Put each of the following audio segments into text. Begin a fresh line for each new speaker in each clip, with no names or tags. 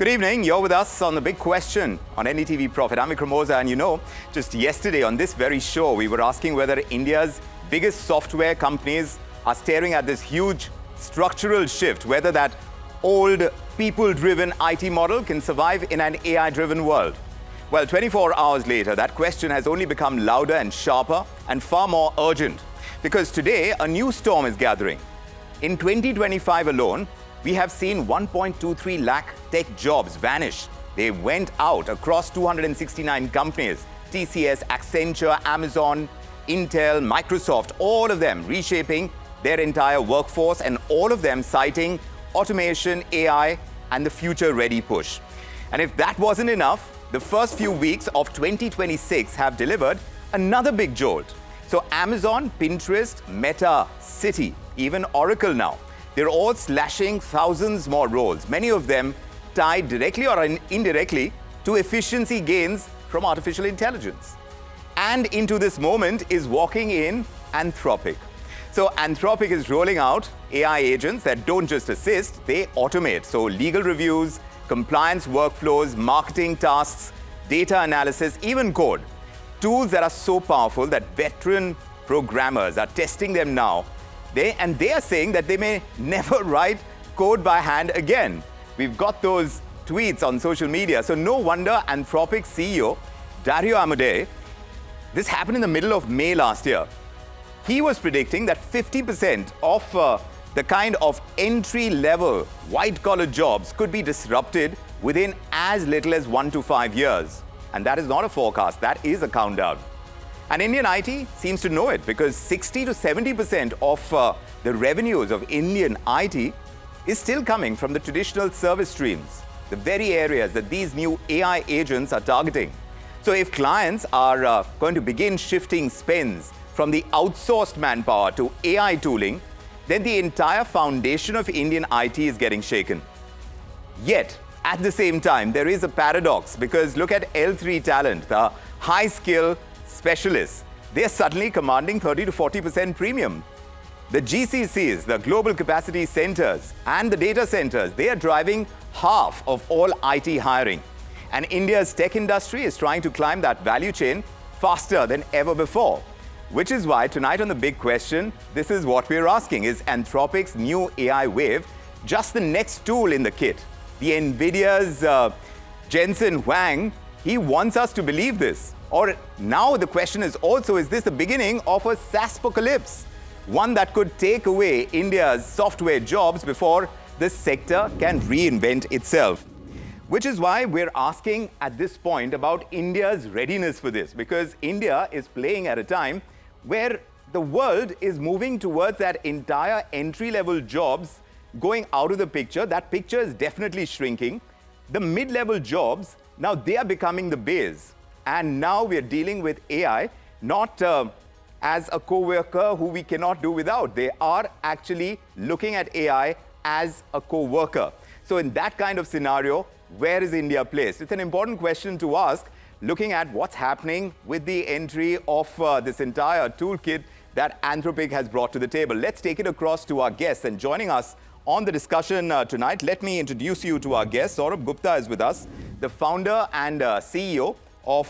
Good evening. You're with us on The Big Question on NDTV Profit. I'm Vikram, and you know, just yesterday on this very show, we were asking whether India's biggest software companies are staring at this huge structural shift, whether that old people-driven IT model can survive in an AI-driven world. Well, 24 hours later, that question has only become louder and sharper and far more urgent, because today a new storm is gathering. In 2025 alone, we have seen 1.23 lakh tech jobs vanish. They went out across 269 companies: TCS, Accenture, Amazon, Intel, Microsoft, all of them reshaping their entire workforce, and all of them citing automation, AI, and the future-ready push. And if that wasn't enough, the first few weeks of 2026 have delivered another big jolt. So Amazon, Pinterest, Meta, Citi, even Oracle now, they're all slashing thousands more roles, many of them tied directly or indirectly to efficiency gains from artificial intelligence. And into this moment is walking in Anthropic. So Anthropic is rolling out AI agents that don't just assist, they automate. So legal reviews, compliance workflows, marketing tasks, data analysis, even code. Tools that are so powerful that veteran programmers are testing them now. They are saying that they may never write code by hand again. We've got those tweets on social media. So no wonder Anthropic CEO Dario Amodei, this happened in the middle of May last year. He was predicting that 50% of the kind of entry-level white-collar jobs could be disrupted within as little as 1 to 5 years. And that is not a forecast, that is a countdown. And Indian IT seems to know it, because 60 to 70% of the revenues of Indian IT is still coming from the traditional service streams, the very areas that these new AI agents are targeting. So if clients are going to begin shifting spends from the outsourced manpower to AI tooling, then the entire foundation of Indian IT is getting shaken. Yet, at the same time, there is a paradox, because look at L3 talent, the high-skill specialists. They are suddenly commanding 30 to 40% premium. The GCCs, the Global Capacity Centers, and the data centers, they are driving half of all IT hiring. And India's tech industry is trying to climb that value chain faster than ever before. Which is why tonight on The Big Question, this is what we're asking. Is Anthropic's new AI wave just the next tool in the kit? The NVIDIA's Jensen Huang, he wants us to believe this. Or now the question is also, is this the beginning of a SaaSpocalypse? One that could take away India's software jobs before the sector can reinvent itself. Which is why we're asking at this point about India's readiness for this, because India is playing at a time where the world is moving towards that entire entry-level jobs going out of the picture. That picture is definitely shrinking. The mid-level jobs, now they are becoming the base. And now we are dealing with AI, not as a co-worker who we cannot do without. They are actually looking at AI as a co-worker. So in that kind of scenario, where is India placed? It's an important question to ask, looking at what's happening with the entry of this entire toolkit that Anthropic has brought to the table. Let's take it across to our guests. And joining us on the discussion tonight, let me introduce you to our guest. Saurabh Gupta is with us, the founder and CEO of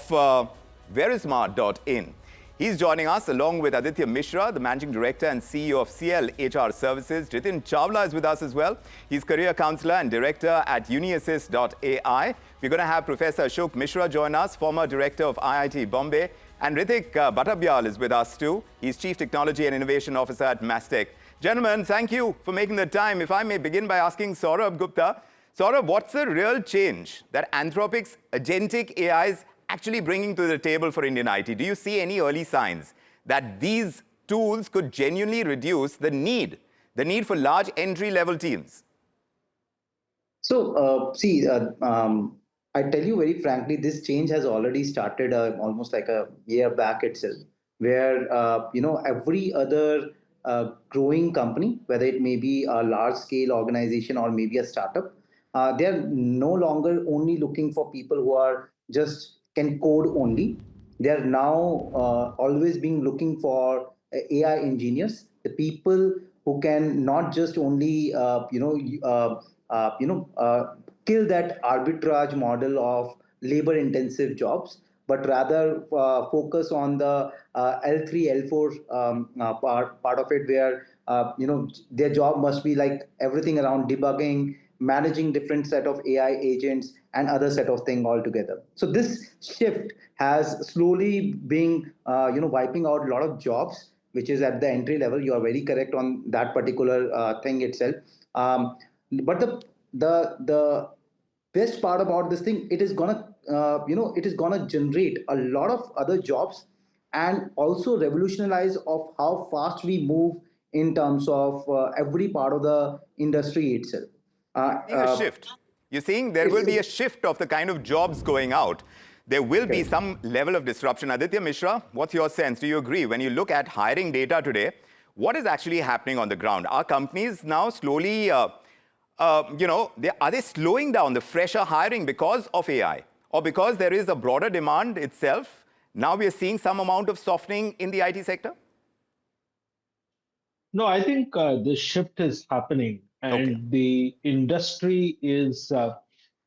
Verismart.in. He's joining us along with Aditya Mishra, the Managing Director and CEO of CL HR Services. Jitin Chawla is with us as well. He's Career Counselor and Director at UniAssist.ai. We're going to have Professor Ashok Mishra join us, former Director of IIT Bombay. And Ritik Bhattabyal is with us too. He's Chief Technology and Innovation Officer at Mastech. Gentlemen, thank you for making the time. If I may begin by asking Saurabh Gupta. Saurabh, what's the real change that Anthropic's agentic AI is actually bringing to the table for Indian IT? Do you see any early signs that these tools could genuinely reduce the need for large entry-level teams?
So, I tell you very frankly, this change has already started almost like a year back itself, where every other growing company, whether it may be a large-scale organization or maybe a startup, they are no longer only looking for people who are just can code only. They are now always being looking for AI engineers, the people who can not just only kill that arbitrage model of labor intensive jobs, but rather focus on the L3, L4 part of it, where their job must be like everything around debugging, managing different set of AI agents, and other set of thing altogether. So this shift has slowly been wiping out a lot of jobs, which is at the entry level. You are very correct on that particular thing itself. But the best part about this thing, it is gonna it is gonna generate a lot of other jobs, and also revolutionize of how fast we move in terms of every part of the industry itself. uh,
Seeing a
uh,
shift. You're saying there will
it's
be a shift of the kind of jobs going out. There will be
correct.
some level of disruption. Aditya Mishra, what's your sense? Do you agree? When you look at hiring data today, what is actually happening on the ground? Are companies now slowly, are they slowing down the fresher hiring because of AI? Or because there is a broader demand itself? Now we are seeing some amount of softening in the IT sector?
No, I think the shift is happening,
Okay,
and the industry is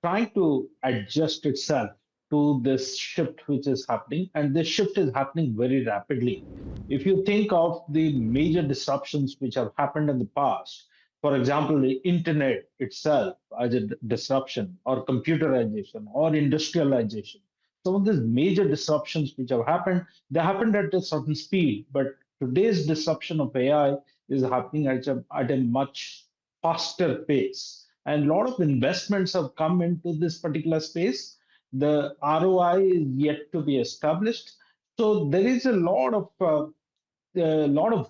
trying to adjust itself to this shift which is happening, and this shift is happening very rapidly. If you think of the major disruptions which have happened in the past, for example, the internet itself as a disruption, or computerization, or industrialization, some of these major disruptions which have happened, they happened at a certain speed, but today's disruption of AI is happening at a much faster pace. And a lot of investments have come into this particular space. The ROI is yet to be established. So there is a lot of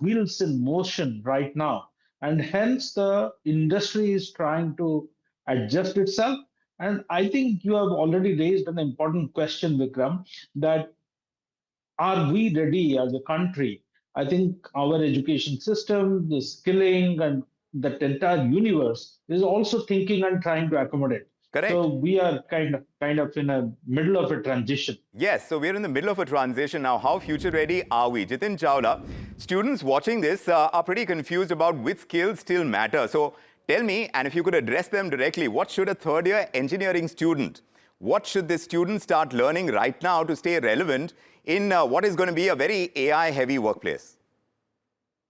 wheels in motion right now, and hence the industry is trying to adjust itself. And I think you have already raised an important question, Vikram, that are we ready as a country? I think our education system, the skilling, and that entire universe is also thinking and trying to accommodate. So
correct.
we are kind of in a middle of a transition.
Yes, so we're in the middle of a transition now. How future ready are we? Jitin Chawla, students watching this are pretty confused about which skills still matter. So tell me, and if you could address them directly, what should a third year engineering student, what should this student start learning right now to stay relevant in what is going to be a very AI heavy workplace?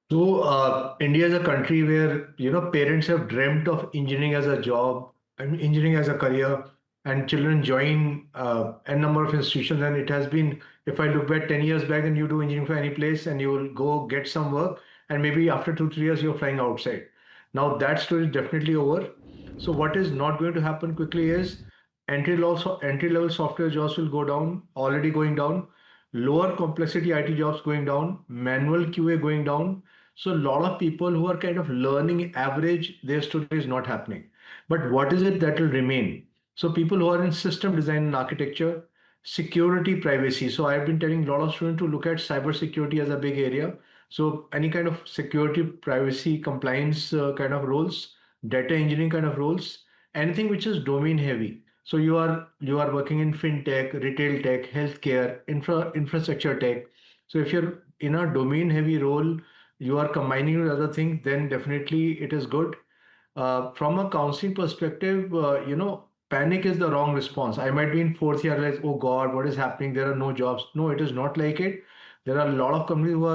So, India is a country where parents have dreamt of engineering as a job and engineering as a career, and children join a number of institutions. And it has been, if I look back 10 years back, and you do engineering for any place, and you will go get some work, and maybe after 2 3 years you're flying outside. Now that story is definitely over. So what is not going to happen quickly is entry level software jobs will go down, already going down. Lower complexity IT jobs going down, manual QA going down. So a lot of people who are kind of learning average, their story is not happening. But what is it that will remain? So people who are in system design and architecture, security, privacy. So I've been telling a lot of students to look at cybersecurity as a big area. So any kind of security, privacy, compliance kind of roles, data engineering kind of roles, anything which is domain heavy. So you are working in fintech, retail tech, healthcare, infrastructure tech. So if you're in a domain heavy role, you are combining with other things, then definitely it is good. From a counseling perspective, panic is the wrong response. I might be in fourth year, like, oh God, what is happening? There are no jobs. No, it is not like it. There are a lot of companies who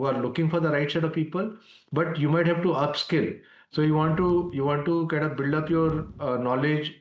are looking for the right set of people, but you might have to upskill. So you want to kind of build up your knowledge,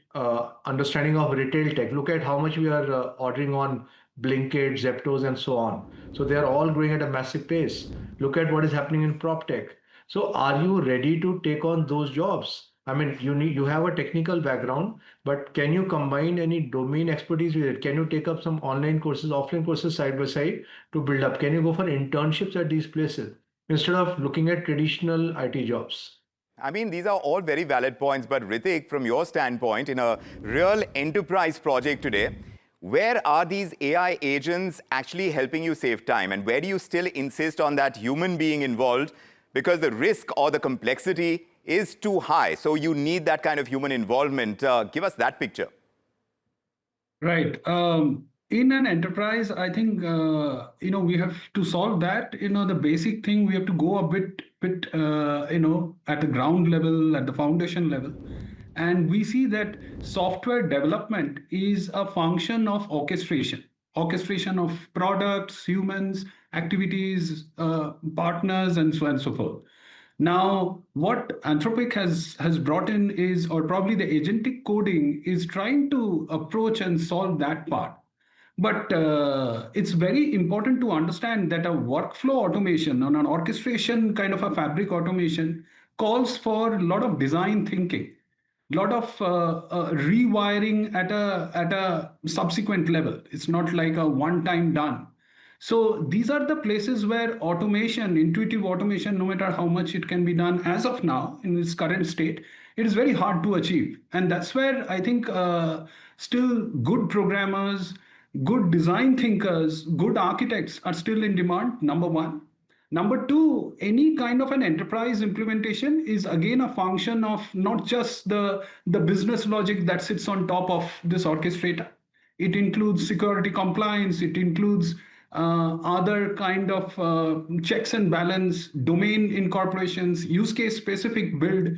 understanding of retail tech. Look at how much we are ordering on Blinkit, Zeptos, and so on. So they are all growing at a massive pace. Look at what is happening in prop tech. So are you ready to take on those jobs? I mean, you have a technical background, but can you combine any domain expertise with it? Can you take up some online courses, offline courses side by side to build up? Can you go for internships at these places instead of looking at traditional IT jobs?
I mean, these are all very valid points, but Ritik, from your standpoint, in a real enterprise project today, where are these AI agents actually helping you save time? And where do you still insist on that human being involved? Because the risk or the complexity is too high. So you need that kind of human involvement. Give us that picture.
Right. In an enterprise, I think we have to solve that. The basic thing, we have to go a bit at the ground level, at the foundation level, And we see that software development is a function of orchestration of products, humans, activities, partners, and so on and so forth. Now, what Anthropic has brought in is, or probably the agentic coding is trying to approach and solve that part. But it's very important to understand that a workflow automation and an orchestration kind of a fabric automation calls for a lot of design thinking, lot of rewiring at a subsequent level. It's not like a one time done. So these are the places where automation, intuitive automation, no matter how much it can be done as of now in its current state, it is very hard to achieve. And that's where I think still good programmers, good design thinkers, good architects are still in demand, number one. Number two, any kind of an enterprise implementation is again a function of not just the business logic that sits on top of this orchestrator. It includes security compliance, it includes other kind of checks and balance, domain incorporations, use case specific build,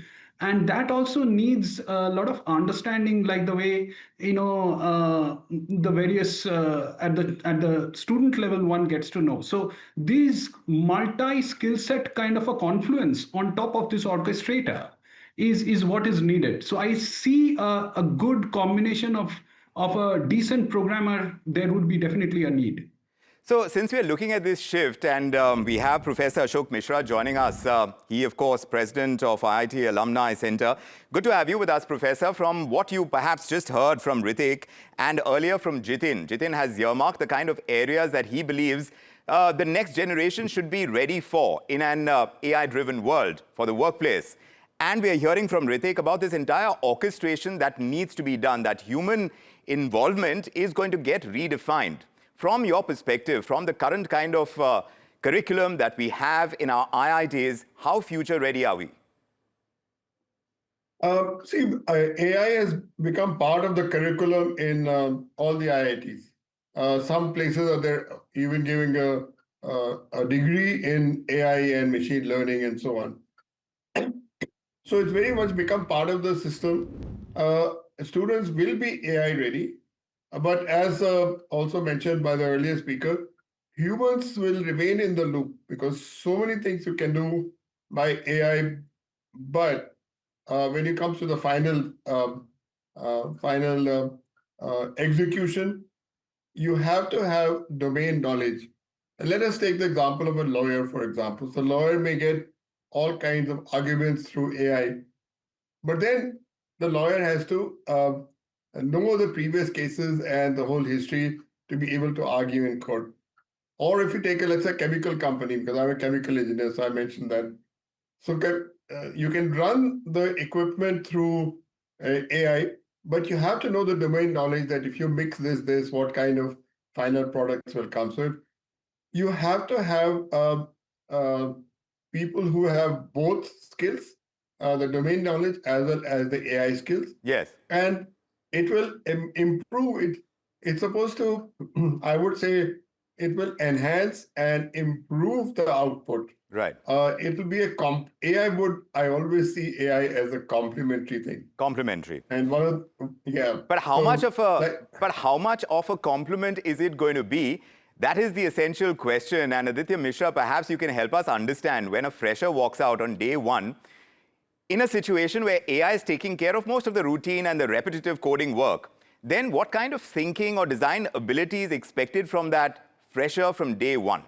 and that also needs a lot of understanding, like the way the various at the student level one gets to know. So these multi skill set kind of a confluence on top of this orchestrator is what is needed. So I see a good combination of a decent programmer. There would be definitely a need.
So since we're looking at this shift, and we have Professor Ashok Mishra joining us, he, of course, president of IIT Alumni Center. Good to have you with us, Professor. From what you perhaps just heard from Ritik and earlier from Jitin, Jitin has earmarked the kind of areas that he believes the next generation should be ready for in an AI-driven world for the workplace. And we are hearing from Ritik about this entire orchestration that needs to be done, that human involvement is going to get redefined. From your perspective, from the current kind of curriculum that we have in our IITs, how future ready are we?
AI has become part of the curriculum in all the IITs. Some places are there even giving a degree in AI and machine learning and so on. So it's very much become part of the system. Students will be AI ready. But as also mentioned by the earlier speaker, humans will remain in the loop because so many things you can do by AI. But when it comes to the final execution, you have to have domain knowledge. And let us take the example of a lawyer, for example. So, lawyer may get all kinds of arguments through AI, but then the lawyer has to know the previous cases and the whole history to be able to argue in court. Or if you take let's say, chemical company, because I'm a chemical engineer, so I mentioned that. So you can run the equipment through AI, but you have to know the domain knowledge that if you mix this, what kind of final products will come. So you have to have people who have both skills, the domain knowledge as well as the AI skills.
Yes.
And it will improve it. It's supposed to, I would say, it will enhance and improve the output.
Right.
It will be I always see AI as a complementary thing.
Complementary.
And
But how much of a complement is it going to be? That is the essential question. And Aditya Mishra, perhaps you can help us understand when a fresher walks out on day one, in a situation where AI is taking care of most of the routine and the repetitive coding work, then what kind of thinking or design ability is expected from that fresher from day one?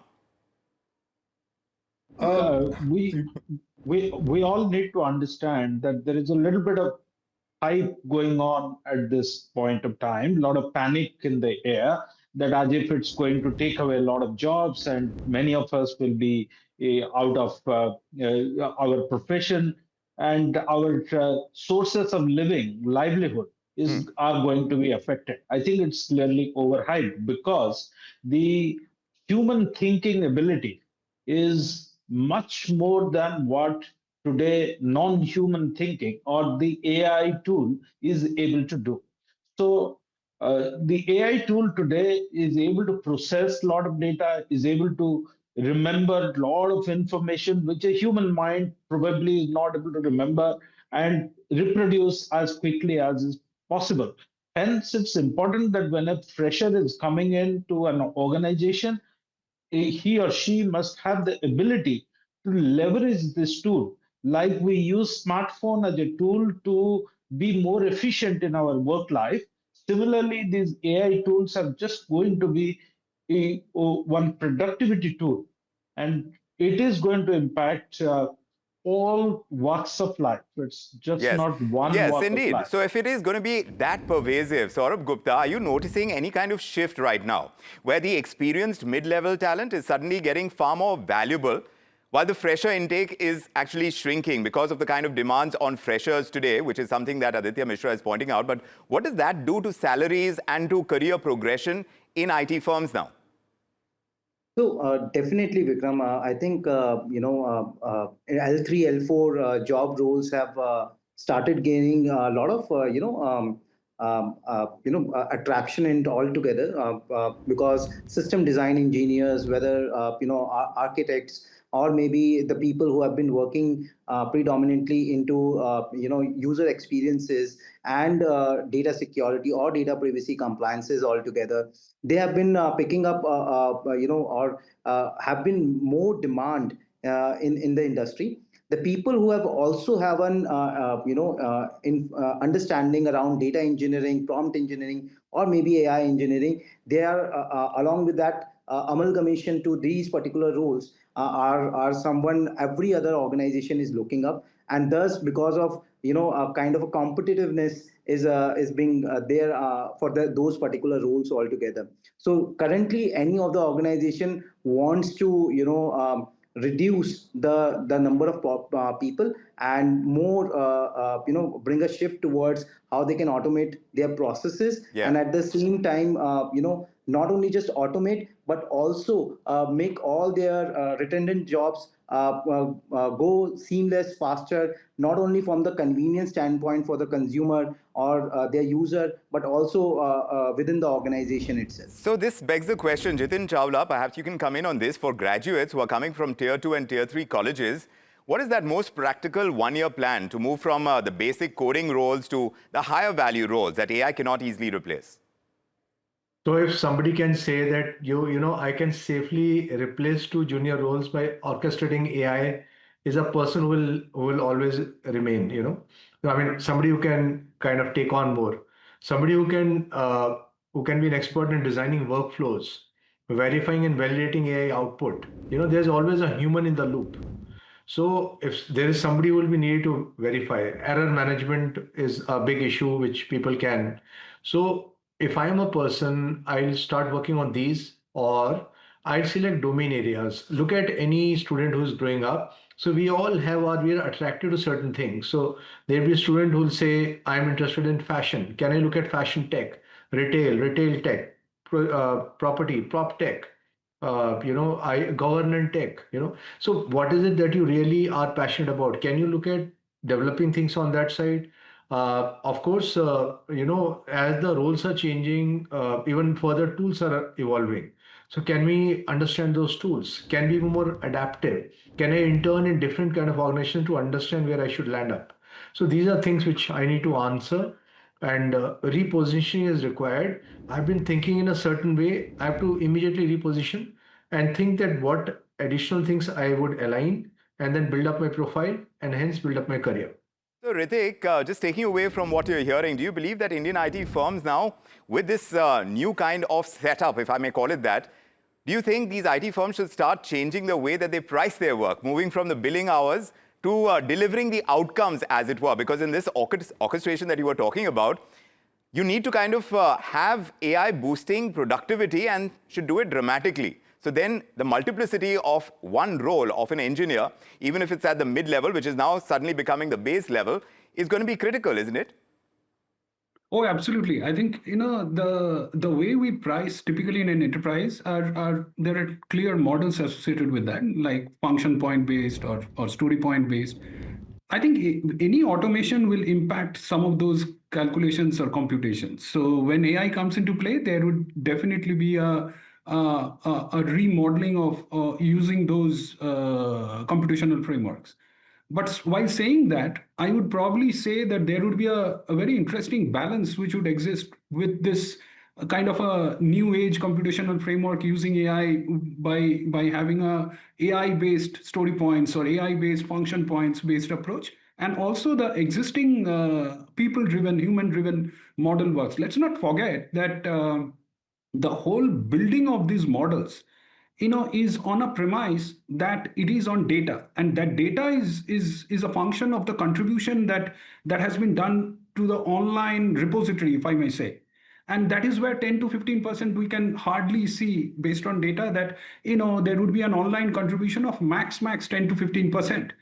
We all need to understand that there is a little bit of hype going on at this point of time, a lot of panic in the air, that as if it's going to take away a lot of jobs and many of us will be out of our profession, and our sources of livelihood are going to be affected. I think it's clearly overhyped because the human thinking ability is much more than what today non-human thinking or the AI tool is able to do. So the AI tool today is able to process a lot of data, is able to remember a lot of information which a human mind probably is not able to remember. and reproduce as quickly as is possible. Hence, it's important that when a fresher is coming into an organization, he or she must have the ability to leverage this tool. Like we use smartphone as a tool to be more efficient in our work life. Similarly, these AI tools are just going to be one productivity tool, and it is going to impact all walks of life. It's just
Yes,
not one
yes,
walk of
indeed.
life.
So if it is going to be that pervasive, Saurabh Gupta, are you noticing any kind of shift right now where the experienced mid-level talent is suddenly getting far more valuable while the fresher intake is actually shrinking because of the kind of demands on freshers today, which is something that Aditya Mishra is pointing out. But what does that do to salaries and to career progression in IT firms now?
So definitely, Vikram. I think L3, L4 job roles have started gaining a lot of attraction and altogether because system design engineers, whether architects, or maybe the people who have been working predominantly into user experiences and data security or data privacy compliances altogether, they have been picking up or have been more demand in the industry. The people who have also have an understanding around data engineering, prompt engineering, or maybe AI engineering, they are along with that amalgamation to these particular roles are someone every other organization is looking up, and thus because of a kind of a competitiveness is being there for those particular roles altogether. So currently, any of the organization wants to reduce the number of people and more bring a shift towards how they can automate their processes,
Yeah.
and at the same time not only just automate but also make all their redundant jobs go seamless faster, not only from the convenience standpoint for the consumer or their user, but also within the organization itself.
So this begs the question, Jitin Chawla, perhaps you can come in on this. For graduates who are coming from Tier 2 and Tier 3 colleges, what is that most practical one-year plan to move from the basic coding roles to the higher value roles that AI cannot easily replace?
So if somebody can say that I can safely replace two junior roles by orchestrating AI, is a person who will always remain. I mean, somebody who can kind of take on more, somebody who can be an expert in designing workflows, verifying and validating AI output. There's always a human in the loop. So if there is somebody who will be needed to verify, error management is a big issue which people can. So if I am a person, I'll start working on these, or I'll select domain areas. Look at any student who's growing up. So we all we are attracted to certain things. So there'll be a student who'll say, I'm interested in fashion. Can I look at fashion tech, retail tech, property, prop tech? I governance tech. So what is it that you really are passionate about? Can you look at developing things on that side? Of course, as the roles are changing, even further tools are evolving. So can we understand those tools? Can we be more adaptive? Can I intern in different kind of organization to understand where I should land up? So these are things which I need to answer, and repositioning is required. I've been thinking in a certain way. I have to immediately reposition and think that what additional things I would align, and then build up my profile and hence build up my career.
So Ritik, just taking away from what you're hearing, do you believe that Indian IT firms now, with this new kind of setup, if I may call it that, do you think these IT firms should start changing the way that they price their work, moving from the billing hours to delivering the outcomes, as it were? Because in this orchestration that you were talking about, you need to kind of have AI boosting productivity and should do it dramatically. So then the multiplicity of one role of an engineer, even if it's at the mid-level, which is now suddenly becoming the base level, is going to be critical, isn't it?
Oh, absolutely. I think the way we price typically in an enterprise are there are clear models associated with that, like function point based or story point based. I think any automation will impact some of those calculations or computations. So when AI comes into play, there would definitely be a remodeling of using those computational frameworks. But while saying that, I would probably say that there would be a very interesting balance which would exist with this kind of a new age computational framework using AI by having a AI based story points or AI based function points based approach, and also the existing people driven, human driven model works. Let's not forget that the whole building of these models is on a premise that it is on data, and that data is a function of the contribution that has been done to the online repository, if I may say. And that is where 10 to 15% we can hardly see based on data that there would be an online contribution of max 10 to 15%.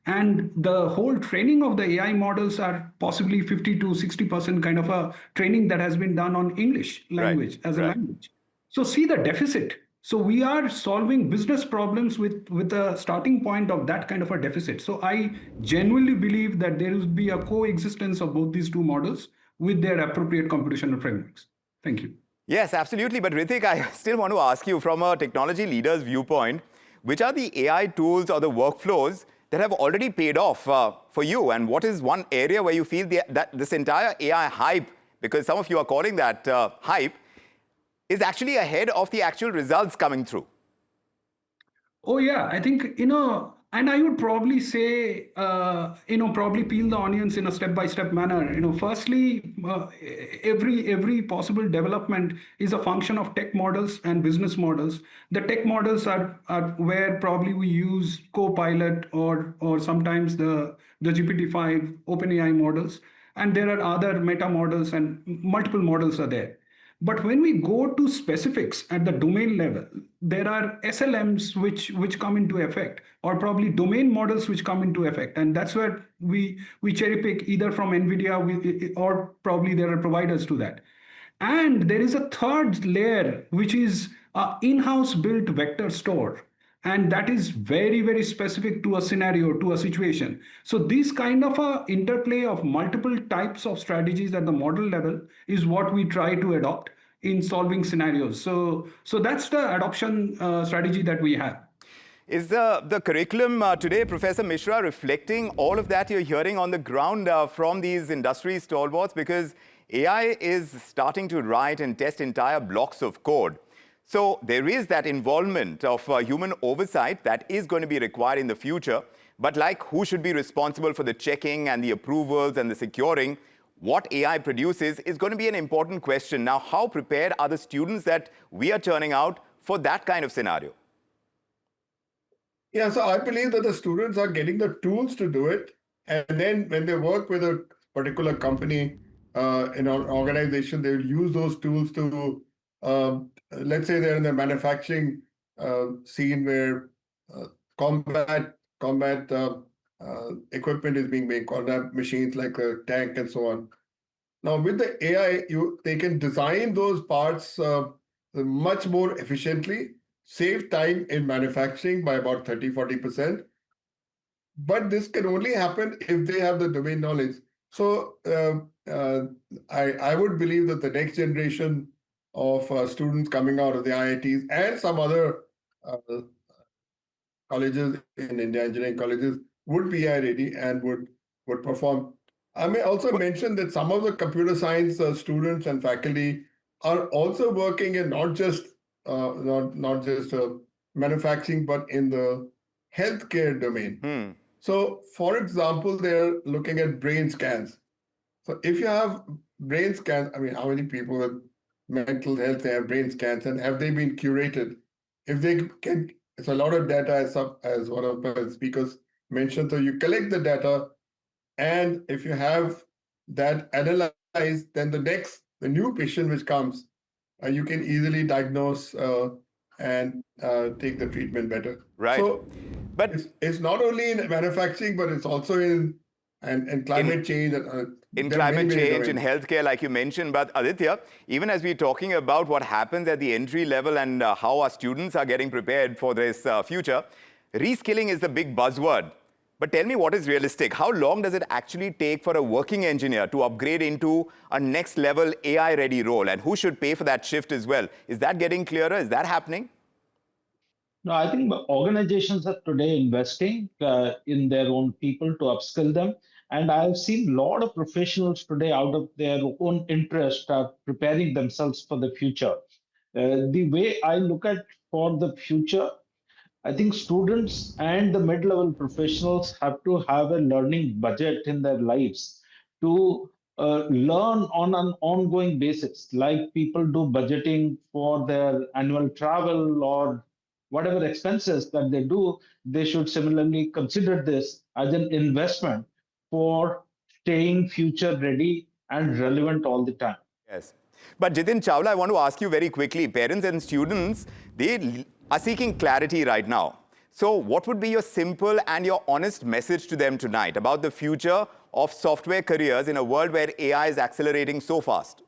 And the whole training of the AI models are possibly 50 to 60% kind of a training that has been done on English language as a language. So see the deficit. So we are solving business problems with a starting point of that kind of a deficit. So I genuinely believe that there will be a coexistence of both these two models with their appropriate computational frameworks. Thank you.
Yes, absolutely. But Ritik, I still want to ask you from a technology leader's viewpoint, which are the AI tools or the workflows that have already paid off for you? And what is one area where you feel that this entire AI hype, because some of you are calling that hype, is actually ahead of the actual results coming through?
Oh, yeah. I think, and I would probably say, probably peel the onions in a step-by-step manner. Firstly, every possible development is a function of tech models and business models. The tech models are where probably we use Copilot or sometimes the GPT-5 OpenAI models. And there are other meta models and multiple models are there. But when we go to specifics at the domain level, there are SLMs which come into effect, or probably domain models which come into effect. And that's where we cherry pick either from NVIDIA or probably there are providers to that. And there is a third layer, which is an in-house built vector store. And that is very, very specific to a scenario, to a situation. So this kind of a interplay of multiple types of strategies at the model level is what we try to adopt in solving scenarios. So that's the adoption strategy that we have.
Is the curriculum today, Professor Mishra, reflecting all of that you're hearing on the ground from these industry stalwarts? Because AI is starting to write and test entire blocks of code. So there is that involvement of human oversight that is going to be required in the future. But like who should be responsible for the checking and the approvals and the securing what AI produces is going to be an important question. Now, how prepared are the students that we are turning out for that kind of scenario?
Yeah, so I believe that the students are getting the tools to do it. And then when they work with a particular company in an organization, they will use those tools to let's say they're in the manufacturing scene where combat equipment is being made, combat machines like a tank and so on. Now with the AI, they can design those parts much more efficiently, save time in manufacturing by about 30-40%. But this can only happen if they have the domain knowledge. So I would believe that the next generation of students coming out of the IITs and some other colleges in India, engineering colleges, would be AI ready and would perform. I may also mention that some of the computer science students and faculty are also working in not just manufacturing, but in the healthcare domain. So, for example, they're looking at brain scans. So if you have brain scans, I mean, how many people with mental health have brain scans, and have they been curated? If they can, it's a lot of data, as one of the speakers mentioned. So you collect the data, and if you have that analyzed, then the new patient which comes, you can easily diagnose and take the treatment better.
Right.
So, but it's not only in manufacturing, but it's also in climate change.
In climate change, in healthcare, like you mentioned. But Aditya, even as we're talking about what happens at the entry level and how our students are getting prepared for this future, reskilling is the big buzzword. But tell me what is realistic. How long does it actually take for a working engineer to upgrade into a next level AI-ready role? And who should pay for that shift as well? Is that getting clearer? Is that happening?
No, I think organizations are today investing in their own people to upskill them. And I've seen a lot of professionals today, out of their own interest, are preparing themselves for the future. The way I look at for the future, I think students and the mid-level professionals have to have a learning budget in their lives to learn on an ongoing basis, like people do budgeting for their annual travel or whatever expenses that they do. They should similarly consider this as an investment for staying future ready and relevant all the time.
Yes. But Jitin Chawla, I want to ask you very quickly, parents and students, they are seeking clarity right now. So what would be your simple and your honest message to them tonight about the future of software careers in a world where AI is accelerating so fast?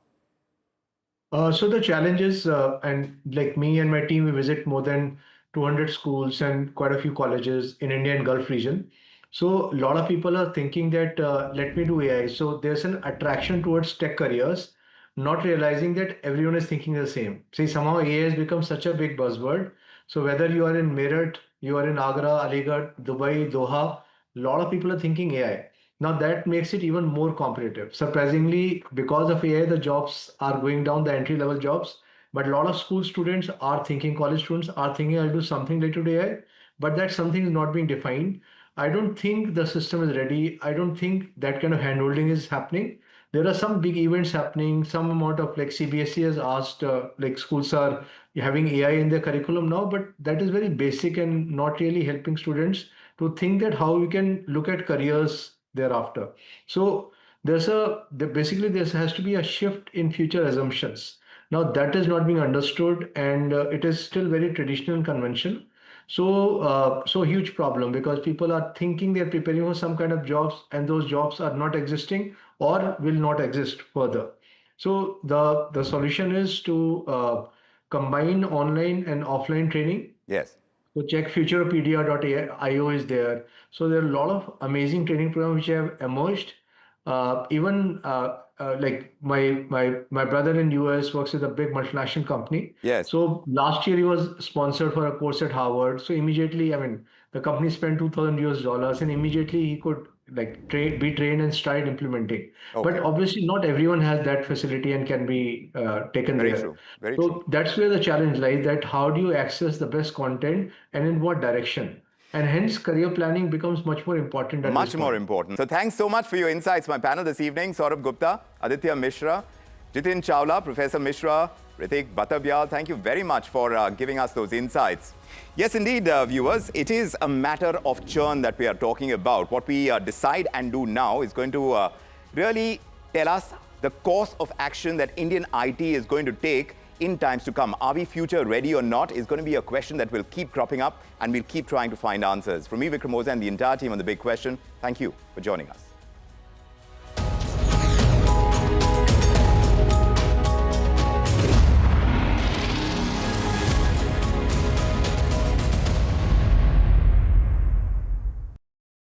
So the challenge is, and like me and my team, we visit more than 200 schools and quite a few colleges in India and Gulf region. So a lot of people are thinking that let me do AI. So there's an attraction towards tech careers, not realizing that everyone is thinking the same. See, somehow AI has become such a big buzzword. So whether you are in Meerut, you are in Agra, Aligarh, Dubai, Doha, a lot of people are thinking AI. Now that makes it even more competitive. Surprisingly, because of AI, the jobs are going down, the entry level jobs. But a lot of school students are thinking, college students are thinking, I'll do something related to AI, but that something is not being defined. I don't think the system is ready. I don't think that kind of handholding is happening. There are some big events happening. Some amount of like CBSE has asked, like schools are having AI in their curriculum now, but that is very basic and not really helping students to think that how we can look at careers thereafter. So basically there has to be a shift in future assumptions. Now that is not being understood, and it is still very traditional and conventional. So huge problem because people are thinking they're preparing for some kind of jobs, and those jobs are not existing or will not exist further. So the solution is to combine online and offline training.
Yes.
So check futurepedia.io is there. So there are a lot of amazing training programs which have emerged. Even like my brother in US works with a big multinational company.
Yes.
So last year he was sponsored for a course at Harvard. So immediately, I mean, the company spent $2,000 and immediately he could like be trained and start implementing.
Okay.
But obviously, not everyone has that facility and can be taken
Very
there.
true. Very
So
true.
that's where the challenge lies, that how do you access the best content and in what direction? And hence career planning becomes much more important at
Much
this
more
point.
important. So thanks so much for your insights. My panel this evening, Saurabh Gupta, Aditya Mishra, Jitin Chawla, Professor Mishra, Ritik Batabyal, thank you very much for giving us those insights. Yes, indeed, viewers, it is a matter of churn that we are talking about. What we decide and do now is going to really tell us the course of action that Indian IT is going to take in times to come. Are we future ready or not is going to be a question that will keep cropping up, and we'll keep trying to find answers. From me, Vikram Oza, and the entire team on The Big Question, thank you for joining us.